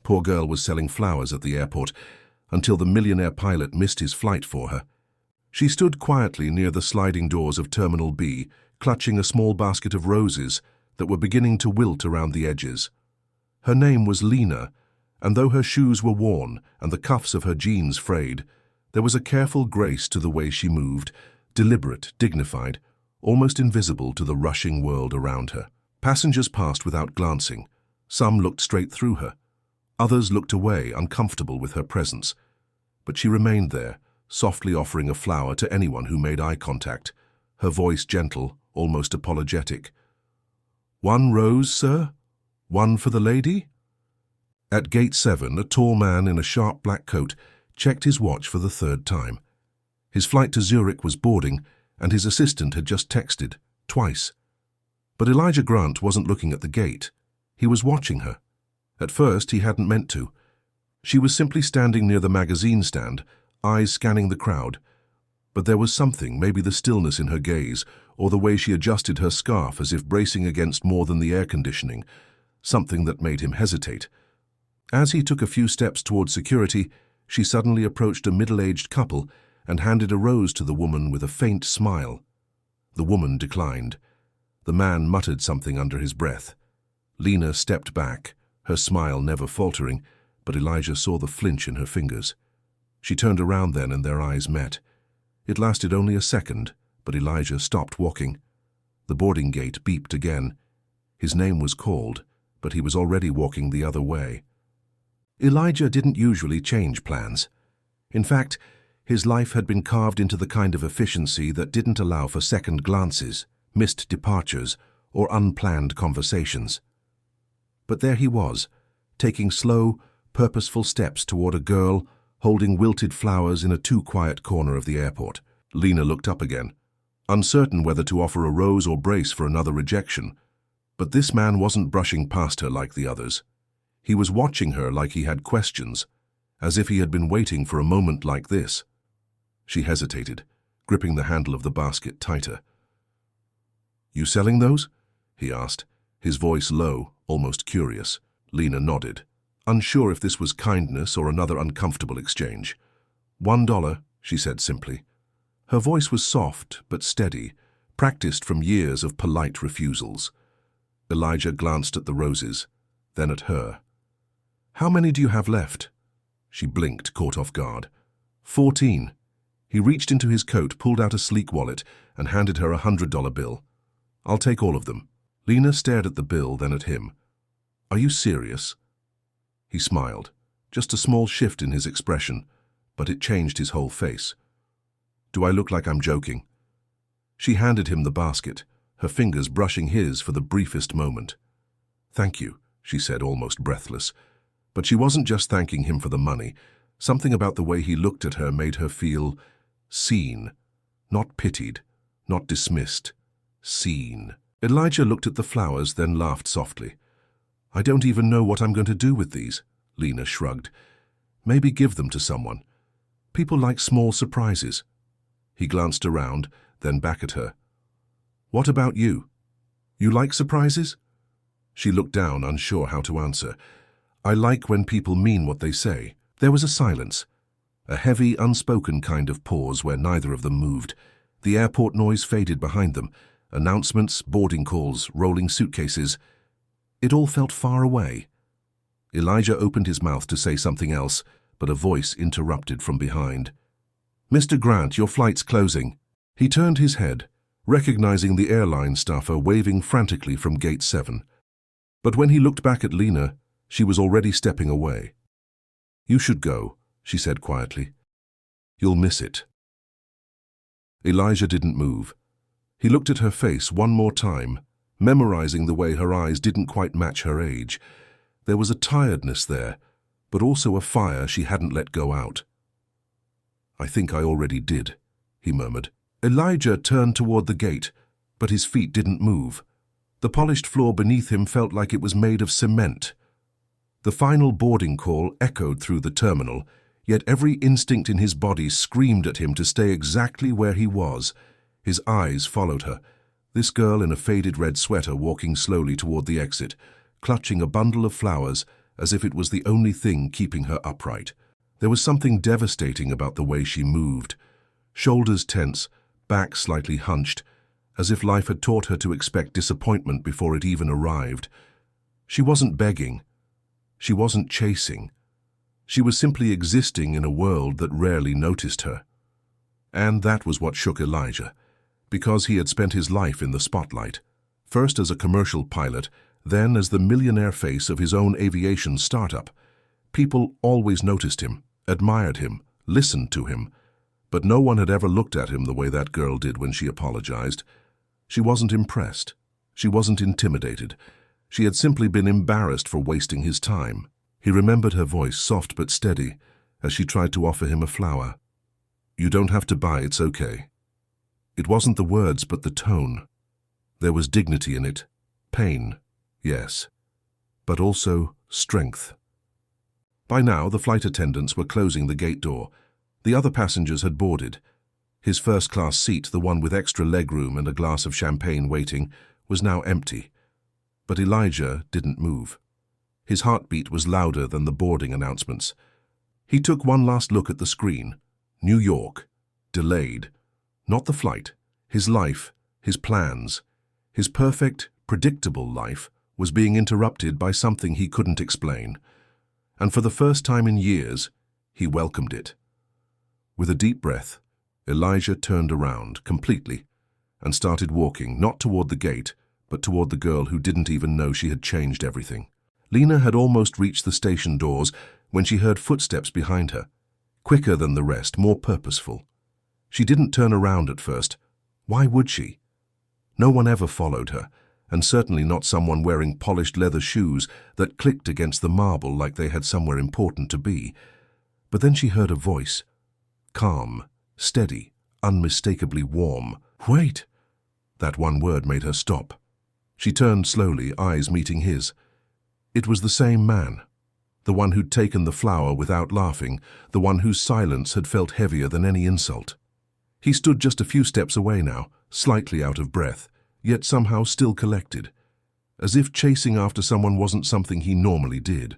Poor girl was selling flowers at the airport until the millionaire pilot missed his flight for her. She stood quietly near the sliding doors of Terminal B, clutching a small basket of roses that were beginning to wilt around the edges. Her name was Lena, and though her shoes were worn and the cuffs of her jeans frayed, there was a careful grace to the way she moved, deliberate, dignified, almost invisible to the rushing world around her. Passengers passed without glancing. Some looked straight through her. Others looked away, uncomfortable with her presence. But she remained there, softly offering a flower to anyone who made eye contact, her voice gentle, almost apologetic. "One rose, sir? One for the lady?" At Gate 7, a tall man in a sharp black coat checked his watch for the third time. His flight to Zurich was boarding, and his assistant had just texted, twice. But Elijah Grant wasn't looking at the gate. He was watching her. At first, he hadn't meant to. She was simply standing near the magazine stand, eyes scanning the crowd. But there was something, maybe the stillness in her gaze, or the way she adjusted her scarf as if bracing against more than the air conditioning, something that made him hesitate. As he took a few steps toward security, she suddenly approached a middle-aged couple and handed a rose to the woman with a faint smile. The woman declined. The man muttered something under his breath. Lena stepped back, her smile never faltering, but Elijah saw the flinch in her fingers. She turned around then and their eyes met. It lasted only a second, but Elijah stopped walking. The boarding gate beeped again. His name was called, but he was already walking the other way. Elijah didn't usually change plans. In fact, his life had been carved into the kind of efficiency that didn't allow for second glances, missed departures, or unplanned conversations. But there he was, taking slow, purposeful steps toward a girl holding wilted flowers in a too-quiet corner of the airport. Lena looked up again, uncertain whether to offer a rose or brace for another rejection. But this man wasn't brushing past her like the others. He was watching her like he had questions, as if he had been waiting for a moment like this. She hesitated, gripping the handle of the basket tighter. "You selling those?" he asked, his voice low, almost curious. Lena nodded, unsure if this was kindness or another uncomfortable exchange. $1, she said simply. Her voice was soft but steady, practiced from years of polite refusals. Elijah glanced at the roses, then at her. "How many do you have left?" She blinked, caught off guard. 14. He reached into his coat, pulled out a sleek wallet, and handed her a $100 bill. "I'll take all of them." Lena stared at the bill, then at him. "Are you serious?" He smiled, just a small shift in his expression, but it changed his whole face. "Do I look like I'm joking?" She handed him the basket, her fingers brushing his for the briefest moment. "Thank you," she said, almost breathless. But she wasn't just thanking him for the money. Something about the way he looked at her made her feel seen, not pitied, not dismissed, seen. Elijah looked at the flowers, then laughed softly. "I don't even know what I'm going to do with these," Lena shrugged. "Maybe give them to someone. People like small surprises." He glanced around, then back at her. "What about you? You like surprises?" She looked down, unsure how to answer. "I like when people mean what they say." There was a silence, a heavy, unspoken kind of pause where neither of them moved. The airport noise faded behind them. Announcements, boarding calls, rolling suitcases. It all felt far away. Elijah opened his mouth to say something else, but a voice interrupted from behind. "Mr. Grant, your flight's closing." He turned his head, recognizing the airline staffer waving frantically from Gate 7. But when he looked back at Lena, she was already stepping away. "You should go," she said quietly. "You'll miss it." Elijah didn't move. He looked at her face one more time, memorizing the way her eyes didn't quite match her age. There was a tiredness there, but also a fire she hadn't let go out. "I think I already did," he murmured. Elijah turned toward the gate, but his feet didn't move. The polished floor beneath him felt like it was made of cement. The final boarding call echoed through the terminal, yet every instinct in his body screamed at him to stay exactly where he was. His eyes followed her, this girl in a faded red sweater walking slowly toward the exit, clutching a bundle of flowers as if it was the only thing keeping her upright. There was something devastating about the way she moved, shoulders tense, back slightly hunched, as if life had taught her to expect disappointment before it even arrived. She wasn't begging. She wasn't chasing. She was simply existing in a world that rarely noticed her. And that was what shook Elijah, because he had spent his life in the spotlight, first as a commercial pilot, then as the millionaire face of his own aviation startup. People always noticed him, admired him, listened to him, but no one had ever looked at him the way that girl did when she apologized. She wasn't impressed. She wasn't intimidated. She had simply been embarrassed for wasting his time. He remembered her voice, soft but steady, as she tried to offer him a flower. "You don't have to buy, it's okay." It wasn't the words, but the tone. There was dignity in it. Pain, yes, but also strength. By now, the flight attendants were closing the gate door. The other passengers had boarded. His first-class seat, the one with extra legroom and a glass of champagne waiting, was now empty. But Elijah didn't move. His heartbeat was louder than the boarding announcements. He took one last look at the screen. New York. Delayed. Not the flight. His life, his plans. His perfect, predictable life was being interrupted by something he couldn't explain. And for the first time in years, he welcomed it. With a deep breath, Elijah turned around completely and started walking, not toward the gate, but toward the girl who didn't even know she had changed everything. Lena had almost reached the station doors when she heard footsteps behind her, quicker than the rest, more purposeful. She didn't turn around at first. Why would she? No one ever followed her, and certainly not someone wearing polished leather shoes that clicked against the marble like they had somewhere important to be. But then she heard a voice, calm, steady, unmistakably warm. "Wait!" That one word made her stop. She turned slowly, eyes meeting his. It was the same man, the one who'd taken the flower without laughing, the one whose silence had felt heavier than any insult. He stood just a few steps away now, slightly out of breath, yet somehow still collected, as if chasing after someone wasn't something he normally did.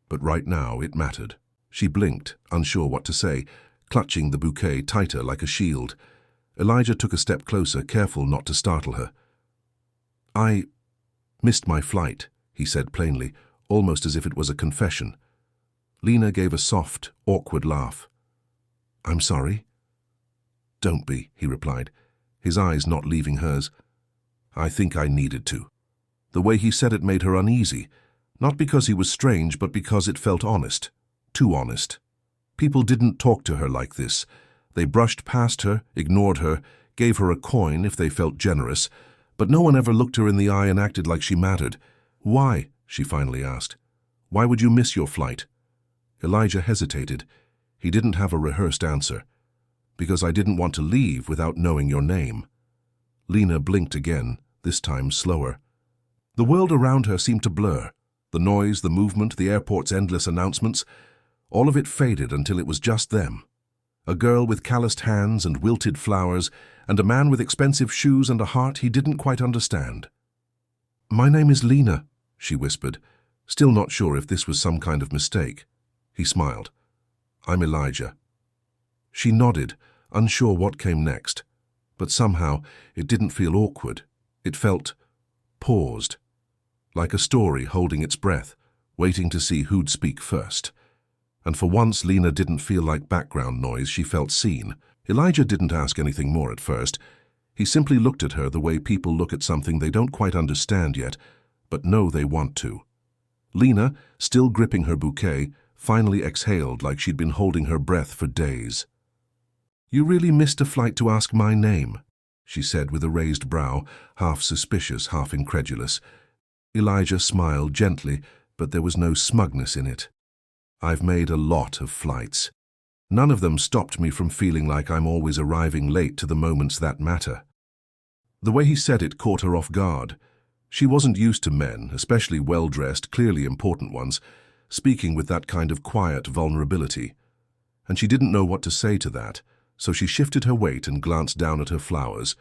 But right now it mattered. She blinked, unsure what to say, clutching the bouquet tighter like a shield. Elijah took a step closer, careful not to startle her. "I missed my flight," he said plainly, almost as if it was a confession. Lena gave a soft, awkward laugh. "I'm sorry." "Don't be," he replied, his eyes not leaving hers. "I think I needed to." The way he said it made her uneasy, not because he was strange, but because it felt honest. Too honest. People didn't talk to her like this. They brushed past her, ignored her, gave her a coin if they felt generous, but no one ever looked her in the eye and acted like she mattered. "Why?" she finally asked. "Why would you miss your flight?" Elijah hesitated. He didn't have a rehearsed answer. "Because I didn't want to leave without knowing your name." Lena blinked again, this time slower. The world around her seemed to blur. The noise, the movement, the airport's endless announcements, all of it faded until it was just them. A girl with calloused hands and wilted flowers, and a man with expensive shoes and a heart he didn't quite understand. "My name is Lena," she whispered, still not sure if this was some kind of mistake. He smiled. "I'm Elijah." She nodded, unsure what came next, but somehow it didn't feel awkward. It felt paused, like a story holding its breath, waiting to see who'd speak first. And for once, Lena didn't feel like background noise. She felt seen. Elijah didn't ask anything more at first. He simply looked at her the way people look at something they don't quite understand yet, but know they want to. Lena, still gripping her bouquet, finally exhaled like she'd been holding her breath for days. "You really missed a flight to ask my name," she said with a raised brow, half suspicious, half incredulous. Elijah smiled gently, but there was no smugness in it. "I've made a lot of flights. None of them stopped me from feeling like I'm always arriving late to the moments that matter." The way he said it caught her off guard. She wasn't used to men, especially well-dressed, clearly important ones, speaking with that kind of quiet vulnerability. And she didn't know what to say to that, so she shifted her weight and glanced down at her flowers,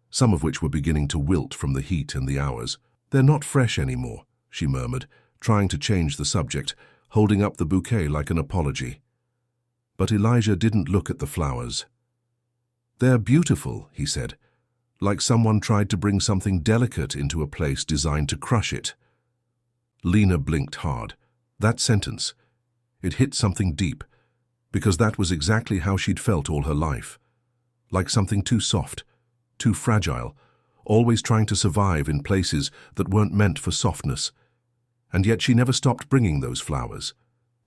some of which were beginning to wilt from the heat and the hours. "They're not fresh anymore," she murmured, trying to change the subject, holding up the bouquet like an apology. But Elijah didn't look at the flowers. "They're beautiful," he said, like someone tried to bring something delicate into a place designed to crush it. Lena blinked hard. That sentence, it hit something deep, because that was exactly how she'd felt all her life. Like something too soft, too fragile, always trying to survive in places that weren't meant for softness. And yet she never stopped bringing those flowers.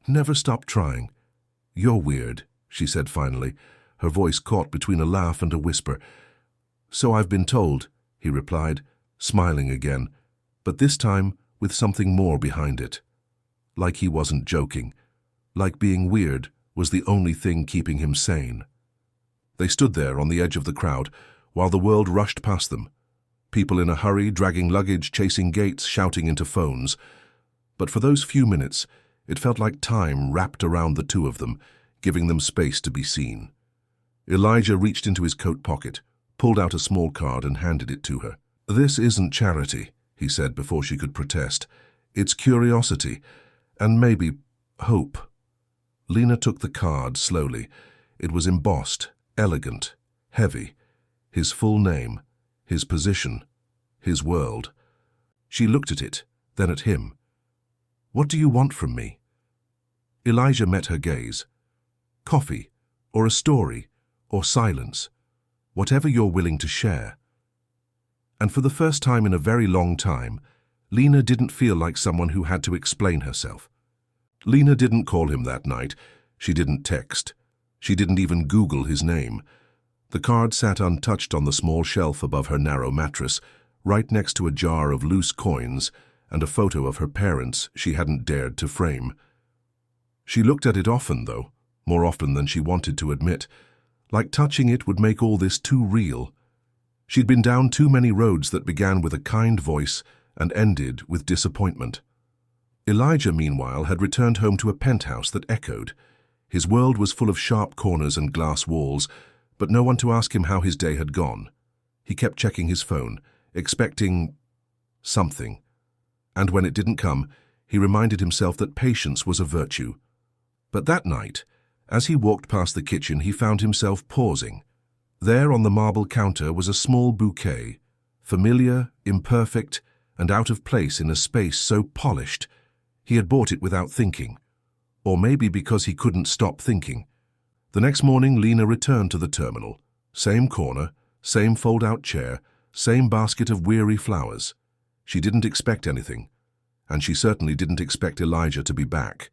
Never stopped trying. "You're weird," she said finally, her voice caught between a laugh and a whisper. "So I've been told," he replied, smiling again, but this time with something more behind it. Like he wasn't joking. Like being weird was the only thing keeping him sane. They stood there on the edge of the crowd while the world rushed past them. People in a hurry, dragging luggage, chasing gates, shouting into phones. But for those few minutes, it felt like time wrapped around the two of them, giving them space to be seen. Elijah reached into his coat pocket, pulled out a small card and handed it to her. "This isn't charity," he said before she could protest. "It's curiosity, and maybe hope." Lena took the card slowly. It was embossed, elegant, heavy. His full name, his position, his world. She looked at it, then at him. "What do you want from me?" Elijah met her gaze. "Coffee, or a story, or silence. Whatever you're willing to share." And for the first time in a very long time, Lena didn't feel like someone who had to explain herself. Lena didn't call him that night. She didn't text. She didn't even Google his name. The card sat untouched on the small shelf above her narrow mattress, right next to a jar of loose coins and a photo of her parents she hadn't dared to frame. She looked at it often, though, more often than she wanted to admit, like touching it would make all this too real. She'd been down too many roads that began with a kind voice and ended with disappointment. Elijah, meanwhile, had returned home to a penthouse that echoed. His world was full of sharp corners and glass walls, but no one to ask him how his day had gone. He kept checking his phone, expecting something. And when it didn't come, he reminded himself that patience was a virtue. But that night, as he walked past the kitchen, he found himself pausing. There on the marble counter was a small bouquet, familiar, imperfect, and out of place in a space so polished. He had bought it without thinking. Or maybe because he couldn't stop thinking. The next morning, Lena returned to the terminal. Same corner, same fold-out chair, same basket of weary flowers. She didn't expect anything, and she certainly didn't expect Elijah to be back.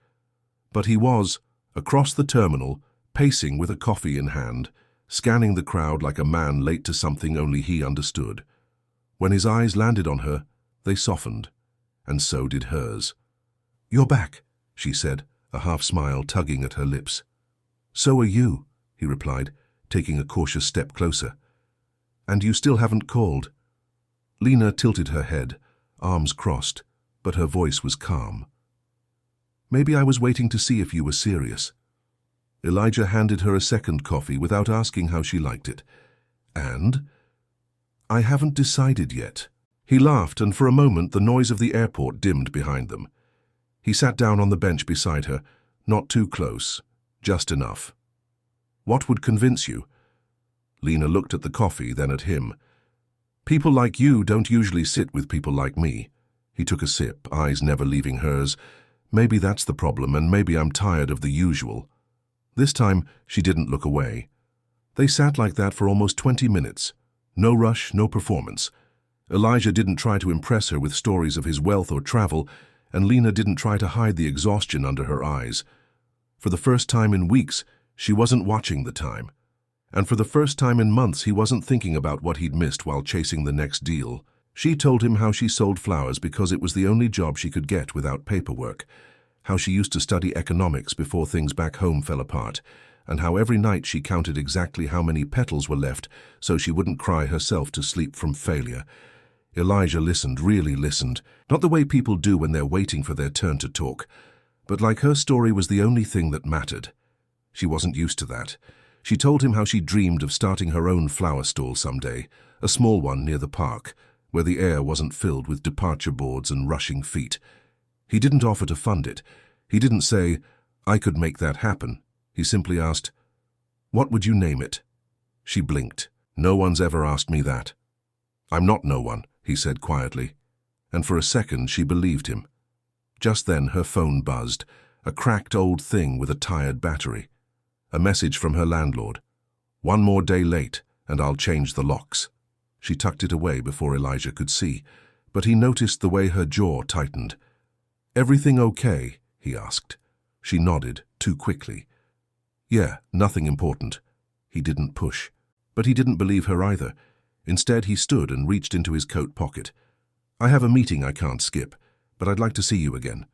But he was, across the terminal, pacing with a coffee in hand, scanning the crowd like a man late to something only he understood. When his eyes landed on her, they softened, and so did hers. "You're back," she said, a half-smile tugging at her lips. "So are you," he replied, taking a cautious step closer. "And you still haven't called." Lena tilted her head, arms crossed, but her voice was calm. "Maybe I was waiting to see if you were serious." Elijah handed her a second coffee without asking how she liked it. "And?" "I haven't decided yet." He laughed, and for a moment the noise of the airport dimmed behind them. He sat down on the bench beside her, not too close, just enough. "What would convince you?" Lena looked at the coffee, then at him. "People like you don't usually sit with people like me." He took a sip, eyes never leaving hers. "Maybe that's the problem, and maybe I'm tired of the usual." This time, she didn't look away. They sat like that for almost 20 minutes. No rush, no performance. Elijah didn't try to impress her with stories of his wealth or travel, and Lena didn't try to hide the exhaustion under her eyes. For the first time in weeks, she wasn't watching the time. And for the first time in months, he wasn't thinking about what he'd missed while chasing the next deal. She told him how she sold flowers because it was the only job she could get without paperwork, how she used to study economics before things back home fell apart, and how every night she counted exactly how many petals were left so she wouldn't cry herself to sleep from failure. Elijah listened, really listened, not the way people do when they're waiting for their turn to talk, but like her story was the only thing that mattered. She wasn't used to that. She told him how she dreamed of starting her own flower stall someday, a small one near the park, where the air wasn't filled with departure boards and rushing feet. He didn't offer to fund it. He didn't say, "I could make that happen." He simply asked, "What would you name it?" She blinked. "No one's ever asked me that." "I'm not no one," he said quietly. And for a second she believed him. Just then her phone buzzed, a cracked old thing with a tired battery. A message from her landlord. "One more day late, and I'll change the locks." She tucked it away before Elijah could see, but he noticed the way her jaw tightened. "Everything okay?" he asked. She nodded, too quickly. "Yeah, nothing important." He didn't push. But he didn't believe her either. Instead, he stood and reached into his coat pocket. "I have a meeting I can't skip, but I'd like to see you again."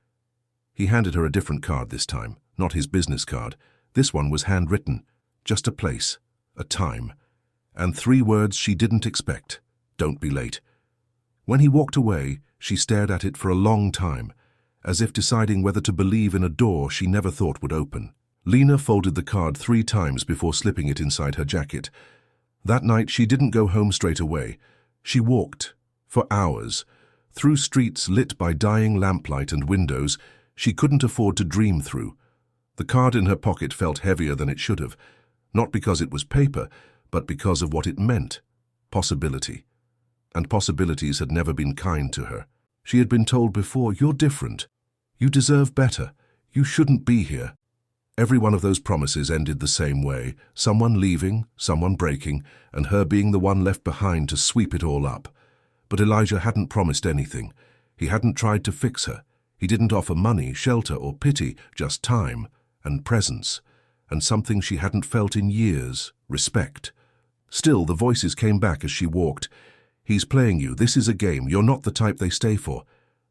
He handed her a different card this time, not his business card. This one was handwritten. Just a place, a time, and 3 words she didn't expect. "Don't be late." When he walked away, she stared at it for a long time, as if deciding whether to believe in a door she never thought would open. Lena folded the card 3 times before slipping it inside her jacket. That night she didn't go home straight away. She walked, for hours, through streets lit by dying lamplight and windows she couldn't afford to dream through. The card in her pocket felt heavier than it should have, not because it was paper, but because of what it meant. Possibility. And possibilities had never been kind to her. She had been told before, "You're different. You deserve better. You shouldn't be here." Every one of those promises ended the same way, someone leaving, someone breaking, and her being the one left behind to sweep it all up. But Elijah hadn't promised anything. He hadn't tried to fix her. He didn't offer money, shelter, or pity, just time and presence, and something she hadn't felt in years, respect. Still, the voices came back as she walked. "He's playing you. This is a game. You're not the type they stay for."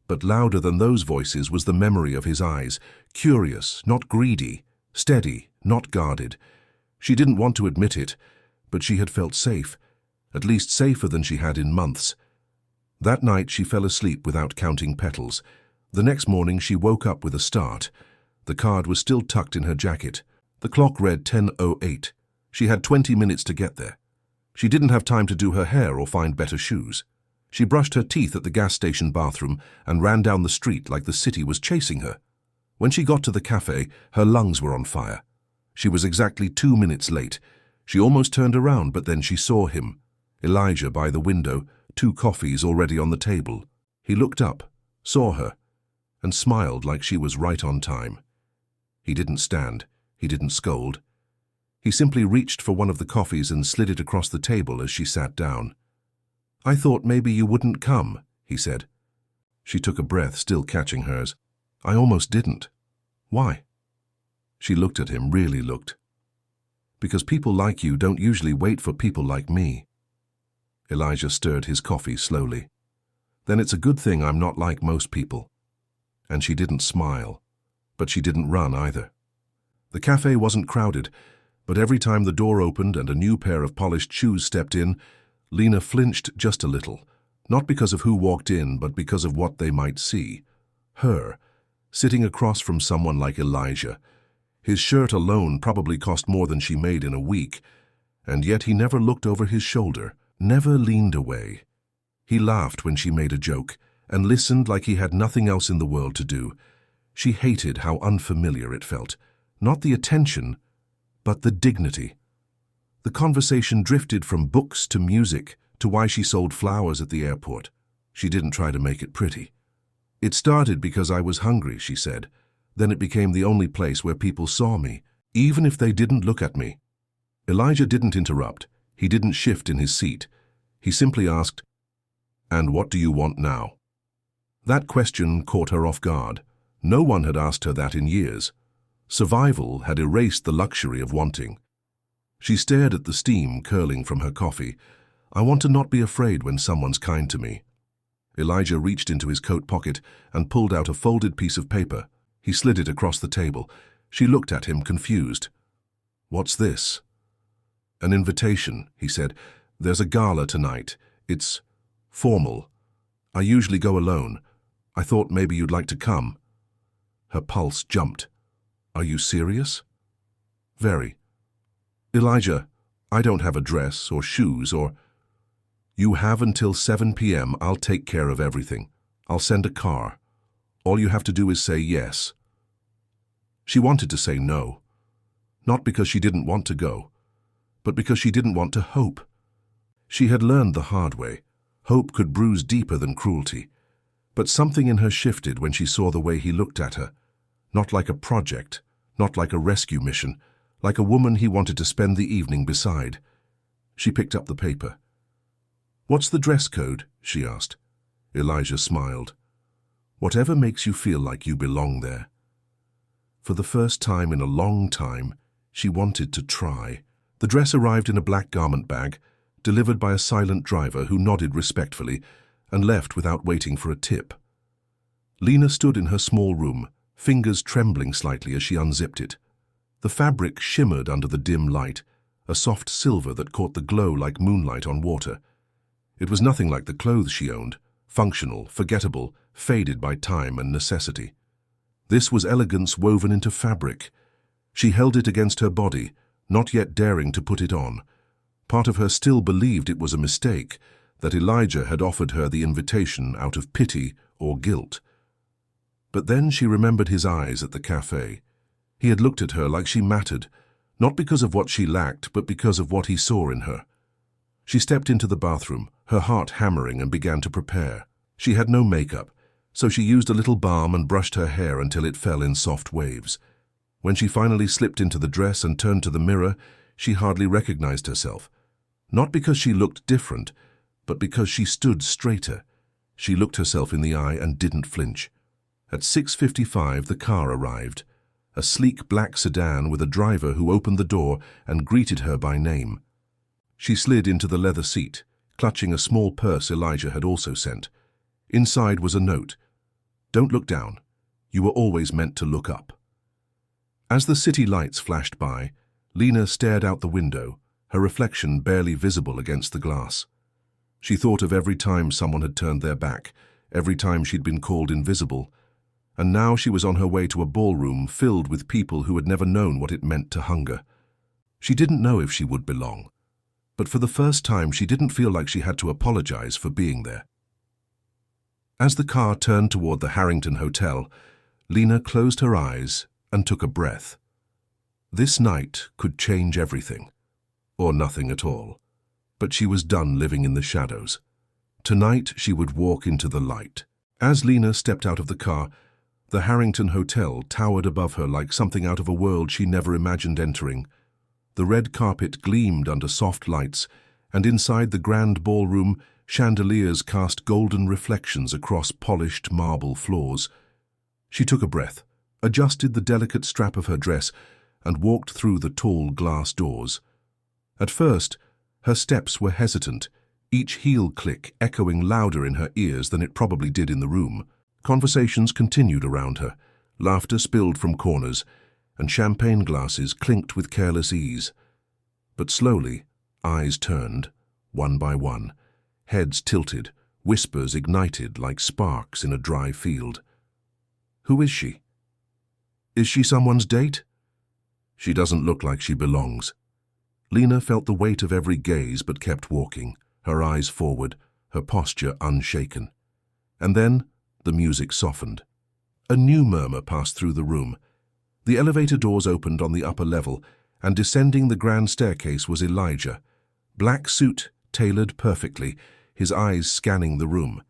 But louder than those voices was the memory of his eyes, curious, not greedy, steady, not guarded. She didn't want to admit it, but she had felt safe, at least safer than she had in months. That night she fell asleep without counting petals. The next morning she woke up with a start. The card was still tucked in her jacket. The clock read 10:08. She had 20 minutes to get there. She didn't have time to do her hair or find better shoes. She brushed her teeth at the gas station bathroom and ran down the street like the city was chasing her. When she got to the cafe, her lungs were on fire. She was exactly 2 minutes late. She almost turned around, but then she saw him. Elijah by the window, 2 coffees already on the table. He looked up, saw her, and smiled like she was right on time. He didn't stand. He didn't scold. He simply reached for one of the coffees and slid it across the table as she sat down. "I thought maybe you wouldn't come," he said. She took a breath, still catching hers. "I almost didn't." "Why?" She looked at him, really looked. "Because people like you don't usually wait for people like me." Elijah stirred his coffee slowly. "Then it's a good thing I'm not like most people." And she didn't smile, but she didn't run either. The cafe wasn't crowded, but every time the door opened and a new pair of polished shoes stepped in, Lena flinched just a little, not because of who walked in, but because of what they might see. Her, sitting across from someone like Elijah. His shirt alone probably cost more than she made in a week, and yet he never looked over his shoulder, never leaned away. He laughed when she made a joke, and listened like he had nothing else in the world to do. She hated how unfamiliar it felt. Not the attention, but the dignity. The conversation drifted from books to music to why she sold flowers at the airport. She didn't try to make it pretty. "It started because I was hungry," she said. "Then it became the only place where people saw me, even if they didn't look at me." Elijah didn't interrupt. He didn't shift in his seat. He simply asked, "And what do you want now?" That question caught her off guard. No one had asked her that in years. Survival had erased the luxury of wanting. She stared at the steam curling from her coffee. "I want to not be afraid when someone's kind to me." Elijah reached into his coat pocket and pulled out a folded piece of paper. He slid it across the table. She looked at him, confused. "What's this?" "An invitation," he said. "There's a gala tonight. It's formal. I usually go alone. I thought maybe you'd like to come." Her pulse jumped. "Are you serious?" "Very." "Elijah, I don't have a dress or shoes or—" "You have until 7 p.m. I'll take care of everything. I'll send a car." All you have to do is say yes. She wanted to say no, not because she didn't want to go, but because she didn't want to hope. She had learned the hard way. Hope could bruise deeper than cruelty. But something in her shifted when she saw the way he looked at her. Not like a project, not like a rescue mission, like a woman he wanted to spend the evening beside. She picked up the paper. "What's the dress code?" she asked. Elijah smiled. "Whatever makes you feel like you belong there." For the first time in a long time, she wanted to try. The dress arrived in a black garment bag, delivered by a silent driver who nodded respectfully and left without waiting for a tip. Lena stood in her small room, fingers trembling slightly as she unzipped it. The fabric shimmered under the dim light, a soft silver that caught the glow like moonlight on water. It was nothing like the clothes she owned, functional, forgettable, faded by time and necessity. This was elegance woven into fabric. She held it against her body, not yet daring to put it on. Part of her still believed it was a mistake, that Elijah had offered her the invitation out of pity or guilt. But then she remembered his eyes at the cafe. He had looked at her like she mattered, not because of what she lacked, but because of what he saw in her. She stepped into the bathroom, her heart hammering, and began to prepare. She had no makeup, so she used a little balm and brushed her hair until it fell in soft waves. When she finally slipped into the dress and turned to the mirror, she hardly recognized herself. Not because she looked different, but because she stood straighter. She looked herself in the eye and didn't flinch. At 6:55, the car arrived. A sleek black sedan with a driver who opened the door and greeted her by name. She slid into the leather seat, clutching a small purse Elijah had also sent. Inside was a note. "Don't look down. You were always meant to look up." As the city lights flashed by, Lena stared out the window, her reflection barely visible against the glass. She thought of every time someone had turned their back, every time she'd been called invisible, and now she was on her way to a ballroom filled with people who had never known what it meant to hunger. She didn't know if she would belong, but for the first time she didn't feel like she had to apologize for being there. As the car turned toward the Harrington Hotel, Lena closed her eyes and took a breath. This night could change everything, or nothing at all, but she was done living in the shadows. Tonight she would walk into the light. As Lena stepped out of the car, the Harrington Hotel towered above her like something out of a world she never imagined entering. The red carpet gleamed under soft lights, and inside the grand ballroom, chandeliers cast golden reflections across polished marble floors. She took a breath, adjusted the delicate strap of her dress, and walked through the tall glass doors. At first, her steps were hesitant, each heel click echoing louder in her ears than it probably did in the room. Conversations continued around her, laughter spilled from corners, and champagne glasses clinked with careless ease. But slowly, eyes turned, one by one, heads tilted, whispers ignited like sparks in a dry field. Who is she? Is she someone's date? She doesn't look like she belongs. Lena felt the weight of every gaze but kept walking, her eyes forward, her posture unshaken. And then the music softened. A new murmur passed through the room. The elevator doors opened on the upper level, and descending the grand staircase was Elijah, black suit tailored perfectly, his eyes scanning the room.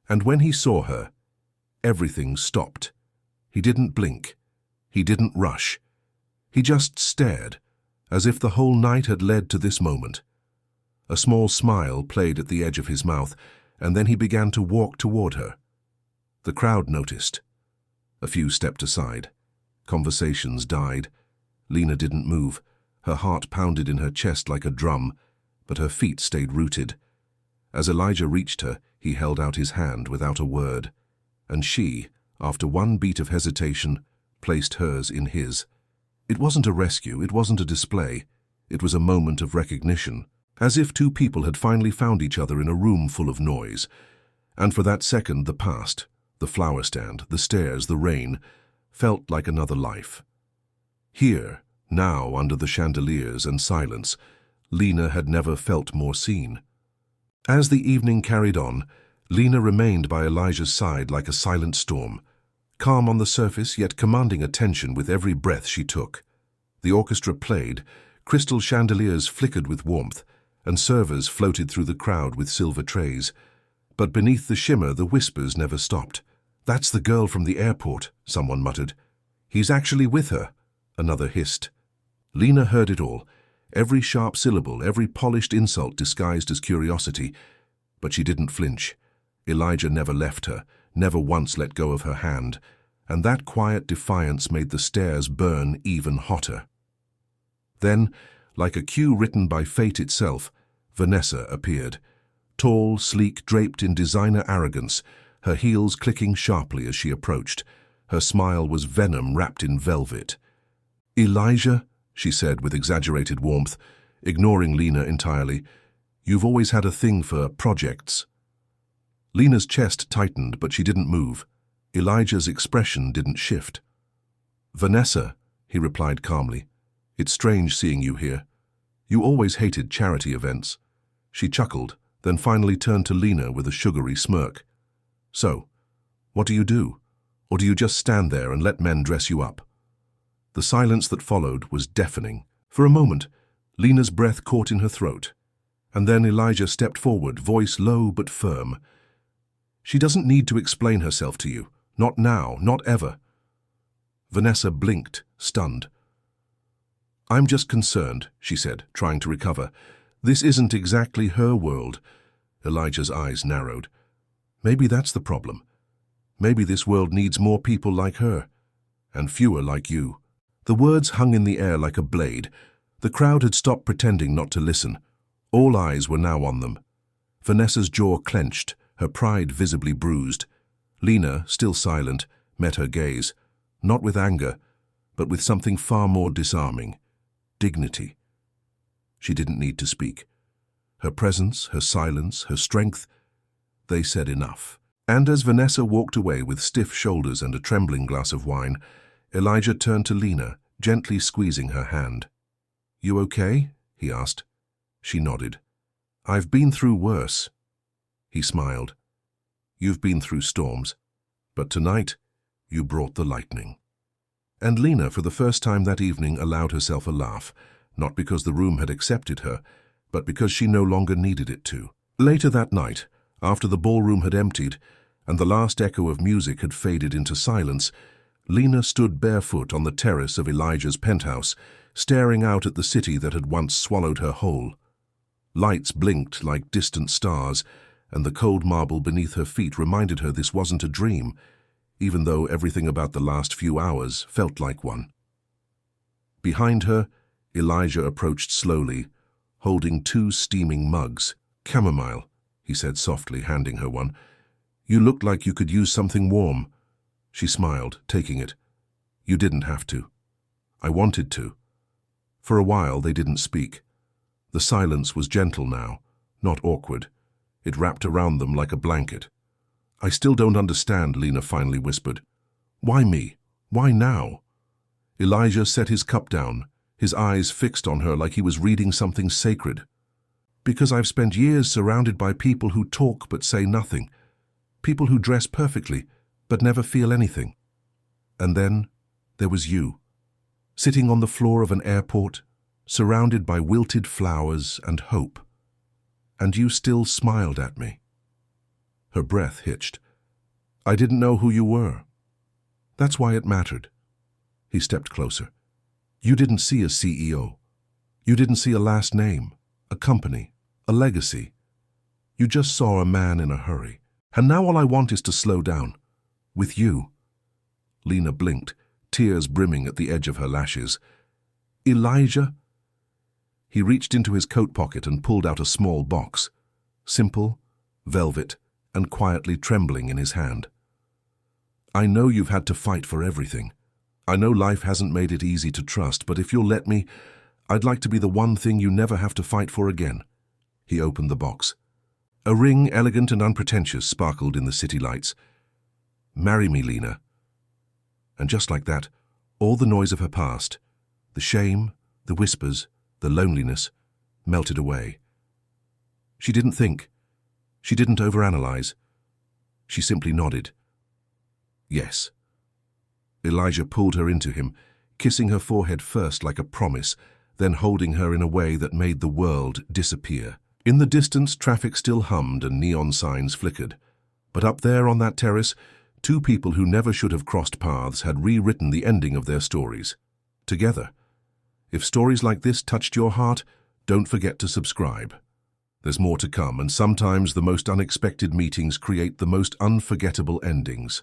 And when he saw her, everything stopped. He didn't blink. He didn't rush. He just stared, as if the whole night had led to this moment. A small smile played at the edge of his mouth, and then he began to walk toward her. The crowd noticed. A few stepped aside. Conversations died. Lena didn't move. Her heart pounded in her chest like a drum, but her feet stayed rooted. As Elijah reached her, he held out his hand without a word, and she, after one beat of hesitation, placed hers in his. It wasn't a rescue, it wasn't a display. It was a moment of recognition, as if two people had finally found each other in a room full of noise. And for that second, the past, the flower stand, the stairs, the rain, felt like another life. Here, now under the chandeliers and silence, Lena had never felt more seen. As the evening carried on, Lena remained by Elijah's side like a silent storm. calm on the surface, yet commanding attention with every breath she took. The orchestra played, crystal chandeliers flickered with warmth, and servers floated through the crowd with silver trays. But beneath the shimmer, the whispers never stopped. "That's the girl from the airport," someone muttered. "He's actually with her," another hissed. Lena heard it all, every sharp syllable, every polished insult disguised as curiosity. But she didn't flinch. Elijah never left her, never once let go of her hand, and that quiet defiance made the stares burn even hotter. Then, like a cue written by fate itself, Vanessa appeared. Tall, sleek, draped in designer arrogance, her heels clicking sharply as she approached. Her smile was venom wrapped in velvet. "Elijah," she said with exaggerated warmth, ignoring Lena entirely, "you've always had a thing for projects." Lena's chest tightened, but she didn't move. Elijah's expression didn't shift. "Vanessa," he replied calmly, "it's strange seeing you here. You always hated charity events." She chuckled, then finally turned to Lena with a sugary smirk. "So, what do you do? Or do you just stand there and let men dress you up?" The silence that followed was deafening. For a moment, Lena's breath caught in her throat, and then Elijah stepped forward, voice low but firm. "She doesn't need to explain herself to you. Not now, not ever." Vanessa blinked, stunned. "I'm just concerned," she said, trying to recover. "This isn't exactly her world." Elijah's eyes narrowed. "Maybe that's the problem. Maybe this world needs more people like her, and fewer like you." The words hung in the air like a blade. The crowd had stopped pretending not to listen. All eyes were now on them. Vanessa's jaw clenched, her pride visibly bruised. Lena, still silent, met her gaze, not with anger, but with something far more disarming: dignity. She didn't need to speak. Her presence, her silence, her strength, they said enough. And as Vanessa walked away with stiff shoulders and a trembling glass of wine, Elijah turned to Lena, gently squeezing her hand. "You okay?" he asked. She nodded. "I've been through worse." He smiled. "You've been through storms, but tonight you brought the lightning." And Lena, for the first time that evening, allowed herself a laugh, not because the room had accepted her, but because she no longer needed it to. Later that night, after the ballroom had emptied and the last echo of music had faded into silence, Lena stood barefoot on the terrace of Elijah's penthouse, staring out at the city that had once swallowed her whole. Lights blinked like distant stars, and the cold marble beneath her feet reminded her this wasn't a dream, even though everything about the last few hours felt like one. Behind her, Elijah approached slowly, holding 2 steaming mugs. "Chamomile," he said softly, handing her one. "You looked like you could use something warm." She smiled, taking it. "You didn't have to. I wanted to." For a while they didn't speak. The silence was gentle now, not awkward. It wrapped around them like a blanket. "I still don't understand," Lena finally whispered. "Why me? Why now?" Elijah set his cup down, his eyes fixed on her like he was reading something sacred. "Because I've spent years surrounded by people who talk but say nothing. People who dress perfectly but never feel anything. And then there was you, sitting on the floor of an airport, surrounded by wilted flowers and hope. And you still smiled at me." Her breath hitched. "I didn't know who you were. That's why it mattered." He stepped closer. "You didn't see a CEO. You didn't see a last name, a company, a legacy. You just saw a man in a hurry. And now all I want is to slow down. With you." Lena blinked, tears brimming at the edge of her lashes. "Elijah?" He reached into his coat pocket and pulled out a small box, simple, velvet, and quietly trembling in his hand. "I know you've had to fight for everything. I know life hasn't made it easy to trust, but if you'll let me, I'd like to be the one thing you never have to fight for again." He opened the box. A ring, elegant and unpretentious, sparkled in the city lights. "Marry me, Lena." And just like that, all the noise of her past, the shame, the whispers, the loneliness, melted away. She didn't think. She didn't overanalyze. She simply nodded. Yes, Elijah pulled her into him, kissing her forehead first like a promise, then holding her in a way that made the world disappear. In the distance, traffic still hummed and neon signs flickered. But up there on that terrace, two people who never should have crossed paths had rewritten the ending of their stories. Together. If stories like this touched your heart, don't forget to subscribe. There's more to come, and sometimes the most unexpected meetings create the most unforgettable endings.